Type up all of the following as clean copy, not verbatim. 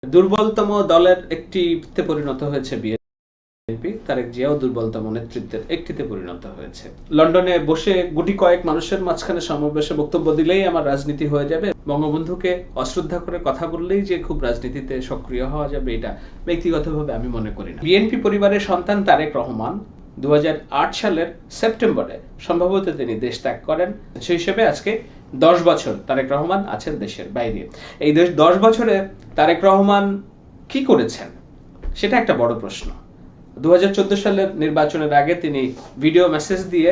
দুর্বলতম দলের একটিতে পরিণত হয়েছে বিএনপি। তারেক জিয়াও দুর্বলতম নেতৃত্বের একটিতে পরিণত হয়েছে। লন্ডনে বসে গুটি কয়েক মানুষের মাঝখানে সমাবেশে বক্তব্য দিলেই আমার রাজনীতি হয়ে যাবে, বঙ্গবন্ধুকে অশ্রদ্ধা করে কথা বললেই যে খুব রাজনীতিতে সক্রিয় হওয়া যাবে, এটা ব্যক্তিগতভাবে আমি মনে করি না। বিএনপি পরিবারের সন্তান তারেক রহমান 2008 সালের সেপ্টেম্বরে সম্ভবত তিনি দেশ ত্যাগ করেন। সেই হিসেবে আজকে 10 বছর তারেক রহমান আছেন দেশের বাইরে। এই 10 বছরে তারেক রহমান কি করেছেন সেটা একটা বড় প্রশ্ন। 2014 সালের নির্বাচনের আগে তিনি ভিডিও মেসেজ দিয়ে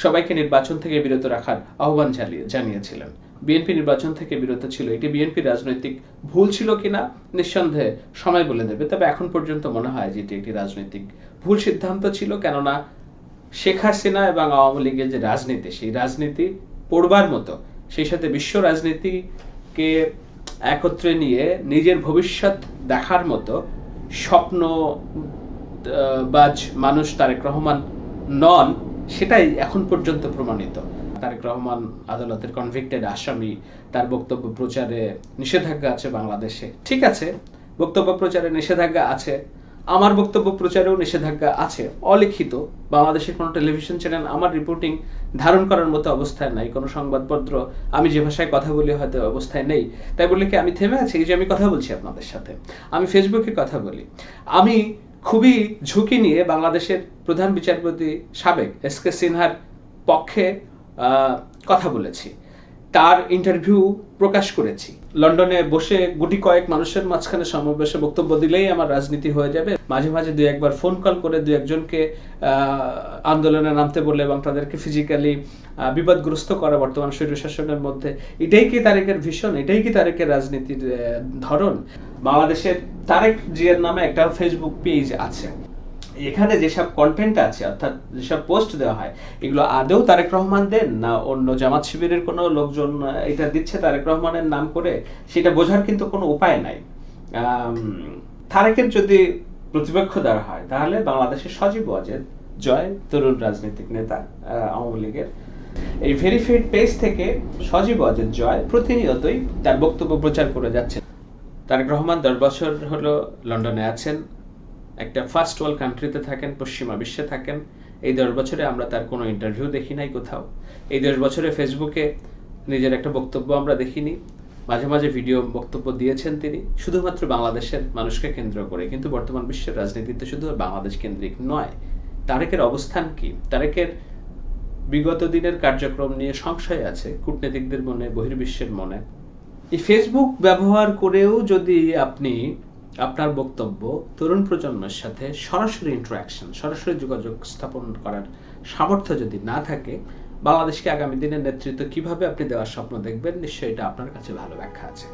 সবাইকে নির্বাচন থেকে বিরত রাখার আহ্বান জানিয়েছিলেন। বিএনপি নির্বাচন থেকে বিরত ছিল, এটি বিএনপি রাজনৈতিক ভুল ছিল কিনা নিঃসন্দেহে সময় বলে দেবে, তবে এখন পর্যন্ত মনে হয় যে এটি একটি রাজনৈতিক ভুল সিদ্ধান্ত ছিল। কেননা শেখ হাসিনা এবং আওয়ামী লীগের যে রাজনীতি, সেই রাজনীতি পড়বার মতো, সেই সাথে বিশ্ব রাজনীতিকে একত্রে নিয়ে নিজের ভবিষ্যৎ দেখার মতো স্বপ্ন বাজ মানুষ তারেক রহমান নন, সেটাই এখন পর্যন্ত প্রমাণিত। তারেক রহমান আদালতের কনভিক্টেড আসামি, তার বক্তব্য প্রচারে নিষেধাজ্ঞা আছে বাংলাদেশে। ঠিক আছে, বক্তব্য প্রচারে নিষেধাজ্ঞা আছে, আমার বক্তব্য প্রচারেও নিষেধাজ্ঞা আছে, অলিখিত। বাংলাদেশের কোনো টেলিভিশন চ্যানেল আমার রিপোর্টিং ধারণ করার মতো অবস্থায় নাই, কোনো সংবাদপত্র আমি যে ভাষায় কথা বলি হয়তো অবস্থায় নেই। তাই বলে কি আমি থেমে আছি? এই যে আমি কথা বলছি আপনাদের সাথে, আমি ফেসবুকে কথা বলি, আমি খুবই ঝুঁকি নিয়ে বাংলাদেশের প্রধান বিচারপতি সাবেক এসকে সিনহার পক্ষে কথা বলেছি, তার ইন্টারভিউ প্রকাশ করেছি। লন্ডনে বসে গুটি কয়েক মানুষের মাঝখানে সমাবেশে বক্তব্য দিলেই আমার রাজনীতি হয়ে যাবে। মাঝে মাঝে দুই একবার ফোন কল করে দুই একজনকে আন্দোলনে নামতে বলে এবং তাদেরকে ফিজিক্যালি বিপদগ্রস্ত করা বর্তমান স্বৈরশাসনের মধ্যে, এটাই কি তারেকের ভিশন? এটাই কি তারেকের রাজনীতির ধরন? বাংলাদেশের তারেক জিয়ার নামে একটা ফেসবুক পেজ আছে, এখানে যেসব কন্টেন্ট আছে অর্থাৎ যেসব পোস্ট দেওয়া হয়, এগুলো আদৌ তারেক রহমান দেন না অন্য জামাত শিবিরের কোনো লোকজন এটা দিচ্ছে তারেক রহমানের নাম করে, সেটা বোঝার কিন্তু কোনো উপায় নাই। তারেকের যদি প্রতিপক্ষ দেওয়া হয় তাহলে বাংলাদেশের সজীব ওয়াজেদ জয়, তরুণ রাজনৈতিক নেতা আওয়ামী লীগের, এই ভেরিফাইড পেজ থেকে সজীব ওয়াজেদ জয় প্রতিনিয়তই তার বক্তব্য প্রচার করে যাচ্ছে। তারেক রহমান 10 বছর হলো লন্ডনে আছেন, একটা ফার্স্ট ওয়ার্ল্ড কান্ট্রিতে থাকেন, পশ্চিমা বিশ্বে থাকেন। এই 10 বছরে আমরা তার কোনো ইন্টারভিউ দেখি নাই কোথাও। এই 10 বছরে ফেসবুকে নিজের একটা বক্তব্য আমরা দেখিনি। মাঝে মাঝে ভিডিও বক্তব্য দিয়েছেন তিনি, শুধুমাত্র বাংলাদেশের মানুষকে কেন্দ্র করে। কিন্তু বর্তমান বিশ্বের রাজনীতিতে শুধু বাংলাদেশ কেন্দ্রিক নয়। তারেকের অবস্থান কি? তারেকের বিগত দিনের কার্যক্রম নিয়ে সংশয় আছে কূটনীতিকদের মনে, বহির্বিশ্বের মনে। এই ফেসবুক ব্যবহার করেও যদি আপনি আপনার বক্তব্য তরুণ প্রজন্মের সাথে সরাসরি ইন্টারাকশন, সরাসরি যোগাযোগ স্থাপন করার সামর্থ্য যদি না থাকে, বাংলাদেশকে আগামী দিনের নেতৃত্ব কিভাবে আপনি দেওয়ার স্বপ্ন দেখবেন, নিশ্চয়ই এটা আপনার কাছে ভালো ব্যাখ্যা আছে।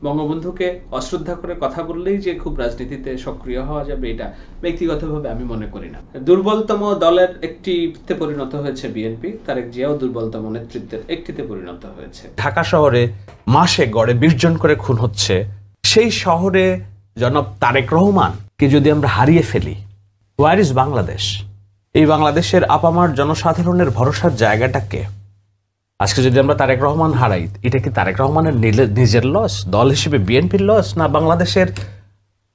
বঙ্গবন্ধুকে অশ্রদ্ধা করে কথা বললেই যে খুব রাজনীতিতে সক্রিয় হওয়া যাবে, এটা ব্যক্তিগতভাবে আমি মনে করি না। দুর্বলতম দলের একটিতে পরিণত হয়েছে বিএনপি। তারেক জিয়াও দুর্বলতম নেতৃত্বের একটিতে পরিণত হয়েছে। ঢাকা শহরে মাসে গড়ে 20 জন করে খুন হচ্ছে, সেই শহরে জনাব তারেক রহমানকে যদি আমরা হারিয়ে ফেলি, হোয়ার ইজ বাংলাদেশ? এই বাংলাদেশের আপামার জনসাধারণের ভরসার জায়গাটাকে আজকে যদি আমরা তারেক রহমান হারাই, এটা কি তারেক রহমানের নিজের লস, দল হিসেবে বিএনপির লস, না বাংলাদেশের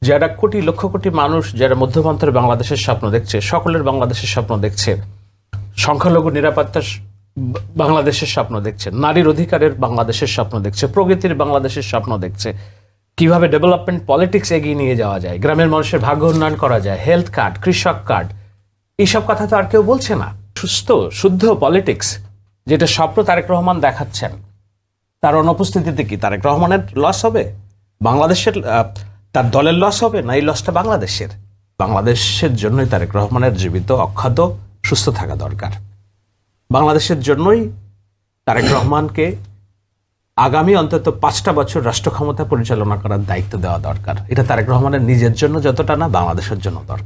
যারা কোটি লক্ষ কোটি মানুষ যারা মধ্যপ্রান্তের বাংলাদেশের স্বপ্ন দেখছে, সকলের বাংলাদেশের স্বপ্ন দেখছে, সংখ্যালঘু নিরাপত্তার বাংলাদেশের স্বপ্ন দেখছে, নারীর অধিকারের বাংলাদেশের স্বপ্ন দেখছে, প্রগতির বাংলাদেশের স্বপ্ন দেখছে, কিভাবে ডেভেলপমেন্ট পলিটিক্স এগিয়ে নিয়ে যাওয়া যায়, গ্রামের মানুষের ভাগ্য উন্নয়ন করা যায়, হেলথ কার্ড, কৃষক কার্ড, এইসব কথা তো আর কেউ বলছে না। সুস্থ শুদ্ধ পলিটিক্স যেটা স্বপ্ন তারেক রহমান দেখাচ্ছেন, তার অনুপস্থিতিতে কি তারেক রহমানের লস হবে, বাংলাদেশের তার দলের লস হবে, না এই লসটা বাংলাদেশের? বাংলাদেশের জন্যই তারেক রহমানের জীবিত অক্ষত সুস্থ থাকা দরকার। বাংলাদেশের জন্যই তারেক রহমানকে আগামী অন্তত 5টা বছর রাষ্ট্র ক্ষমতা পরিচালনা করার দায়িত্ব দেওয়া দরকার। এটা তারেক রহমানের নিজের জন্য যতটা না, বাংলাদেশের জন্য দরকার।